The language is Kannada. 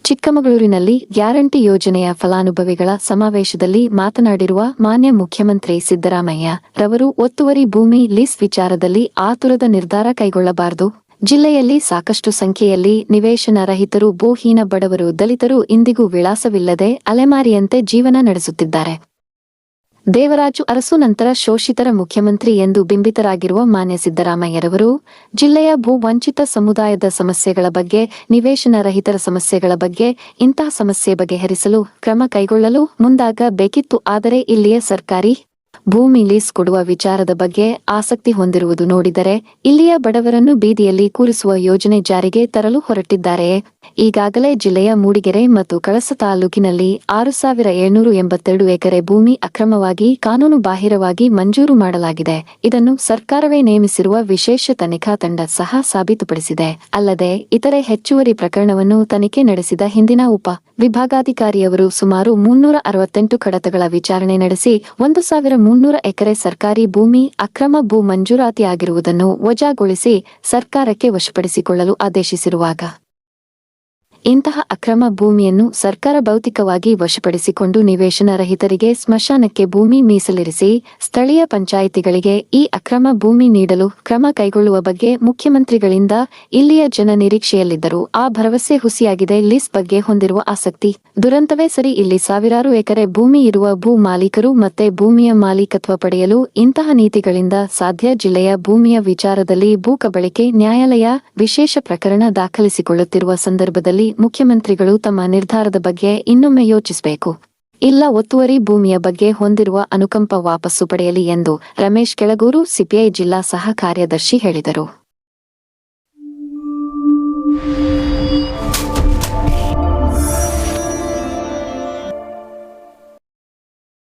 ಚಿಕ್ಕಮಗಳೂರಿನಲ್ಲಿ ಗ್ಯಾರಂಟಿ ಯೋಜನೆಯ ಫಲಾನುಭವಿಗಳ ಸಮಾವೇಶದಲ್ಲಿ ಮಾತನಾಡಿರುವ ಮಾನ್ಯ ಮುಖ್ಯಮಂತ್ರಿ ಸಿದ್ದರಾಮಯ್ಯ ರವರು ಒತ್ತುವರಿ ಭೂಮಿ ಲೀಸ್ ವಿಚಾರದಲ್ಲಿ ಆತುರದ ನಿರ್ಧಾರ ಕೈಗೊಳ್ಳಬಾರದು. ಜಿಲ್ಲೆಯಲ್ಲಿ ಸಾಕಷ್ಟು ಸಂಖ್ಯೆಯಲ್ಲಿ ನಿವೇಶನ ರಹಿತರು, ಭೂಹೀನ ಬಡವರು, ದಲಿತರು ಇಂದಿಗೂ ವಿಳಾಸವಿಲ್ಲದೆ ಅಲೆಮಾರಿಯಂತೆ ಜೀವನ ನಡೆಸುತ್ತಿದ್ದಾರೆ. ದೇವರಾಜು ಅರಸು ನಂತರ ಶೋಷಿತರ ಮುಖ್ಯಮಂತ್ರಿ ಎಂದು ಬಿಂಬಿತರಾಗಿರುವ ಮಾನ್ಯ ಸಿದ್ದರಾಮಯ್ಯರವರು ಜಿಲ್ಲೆಯ ಭೂ ವಂಚಿತ ಸಮುದಾಯದ ಸಮಸ್ಯೆಗಳ ಬಗ್ಗೆ, ನಿವೇಶನ ರಹಿತರ ಸಮಸ್ಯೆಗಳ ಬಗ್ಗೆ, ಇಂತಹ ಸಮಸ್ಯೆ ಬಗೆಹರಿಸಲು ಕ್ರಮ ಕೈಗೊಳ್ಳಲು ಮುಂದಾಗಬೇಕಿತ್ತು. ಆದರೆ ಇಲ್ಲಿಯ ಸರ್ಕಾರಿ ಭೂಮಿ ಲೀಸ್ ಕೊಡುವ ವಿಚಾರದ ಬಗ್ಗೆ ಆಸಕ್ತಿ ಹೊಂದಿರುವುದು ನೋಡಿದರೆ ಇಲ್ಲಿಯ ಬಡವರನ್ನು ಬೀದಿಯಲ್ಲಿ ಕೂರಿಸುವ ಯೋಜನೆ ಜಾರಿಗೆ ತರಲು ಹೊರಟಿದ್ದಾರೆಯೇ? ಈಗಾಗಲೇ ಜಿಲ್ಲೆಯ ಮೂಡಿಗೆರೆ ಮತ್ತು ಕಳಸ ತಾಲೂಕಿನಲ್ಲಿ 6,782 ಎಕರೆ ಭೂಮಿ ಅಕ್ರಮವಾಗಿ ಕಾನೂನು ಬಾಹಿರವಾಗಿ ಮಂಜೂರು ಮಾಡಲಾಗಿದೆ. ಇದನ್ನು ಸರ್ಕಾರವೇ ನೇಮಿಸಿರುವ ವಿಶೇಷ ತನಿಖಾ ತಂಡ ಸಹ ಸಾಬೀತುಪಡಿಸಿದೆ. ಅಲ್ಲದೆ ಇತರೆ ಹೆಚ್ಚುವರಿ ಪ್ರಕರಣವನ್ನು ತನಿಖೆ ನಡೆಸಿದ ಹಿಂದಿನ ಉಪ ವಿಭಾಗಾಧಿಕಾರಿಯವರು ಸುಮಾರು 368 ಕಡತಗಳ ವಿಚಾರಣೆ ನಡೆಸಿ 1,300 ಎಕರೆ ಸರ್ಕಾರಿ ಭೂಮಿ ಅಕ್ರಮ ಭೂ ಮಂಜೂರಾತಿಯಾಗಿರುವುದನ್ನು ವಜಾಗೊಳಿಸಿ ಸರ್ಕಾರಕ್ಕೆ ವಶಪಡಿಸಿಕೊಳ್ಳಲು ಆದೇಶಿಸಿರುವಾಗ ಇಂತಹ ಅಕ್ರಮ ಭೂಮಿಯನ್ನು ಸರ್ಕಾರ ಭೌತಿಕವಾಗಿ ವಶಪಡಿಸಿಕೊಂಡು ನಿವೇಶನ ರಹಿತರಿಗೆ ಸ್ಮಶಾನಕ್ಕೆ ಭೂಮಿ ಮೀಸಲಿರಿಸಿ ಸ್ಥಳೀಯ ಪಂಚಾಯಿತಿಗಳಿಗೆ ಈ ಅಕ್ರಮ ಭೂಮಿ ನೀಡಲು ಕ್ರಮ ಕೈಗೊಳ್ಳುವ ಬಗ್ಗೆ ಮುಖ್ಯಮಂತ್ರಿಗಳಿಂದ ಇಲ್ಲಿಯ ಜನ ನಿರೀಕ್ಷೆಯಲ್ಲಿದ್ದರು. ಆ ಭರವಸೆ ಹುಸಿಯಾಗಿದೆ. ಲೀಸ್ ಬಗ್ಗೆ ಹೊಂದಿರುವ ಆಸಕ್ತಿ ದುರಂತವೇ ಸರಿ. ಇಲ್ಲಿ ಸಾವಿರಾರು ಎಕರೆ ಭೂಮಿ ಇರುವ ಭೂ ಮಾಲೀಕರು ಮತ್ತೆ ಭೂಮಿಯ ಮಾಲೀಕತ್ವ ಪಡೆಯಲು ಇಂತಹ ನೀತಿಗಳಿಂದ ಸಾಧ್ಯ. ಜಿಲ್ಲೆಯ ಭೂಮಿಯ ವಿಚಾರದಲ್ಲಿ ಭೂ ಕಬಳಿಕೆ ನ್ಯಾಯಾಲಯ ವಿಶೇಷ ಪ್ರಕರಣ ದಾಖಲಿಸಿಕೊಳ್ಳುತ್ತಿರುವ ಸಂದರ್ಭದಲ್ಲಿ ಮುಖ್ಯಮಂತ್ರಿಗಳು ತಮ್ಮ ನಿರ್ಧಾರದ ಬಗ್ಗೆ ಇನ್ನೊಮ್ಮೆ ಯೋಚಿಸಬೇಕು. ಇಲ್ಲ ಒತ್ತುವರಿ ಭೂಮಿಯ ಬಗ್ಗೆ ಹೊಂದಿರುವ ಅನುಕಂಪ ವಾಪಸ್ಸು ಪಡೆಯಲಿ ಎಂದು ರಮೇಶ್ ಕೆಳಗೂರು ಸಿಪಿಐ ಜಿಲ್ಲಾ ಸಹ ಕಾರ್ಯದರ್ಶಿ ಹೇಳಿದರು.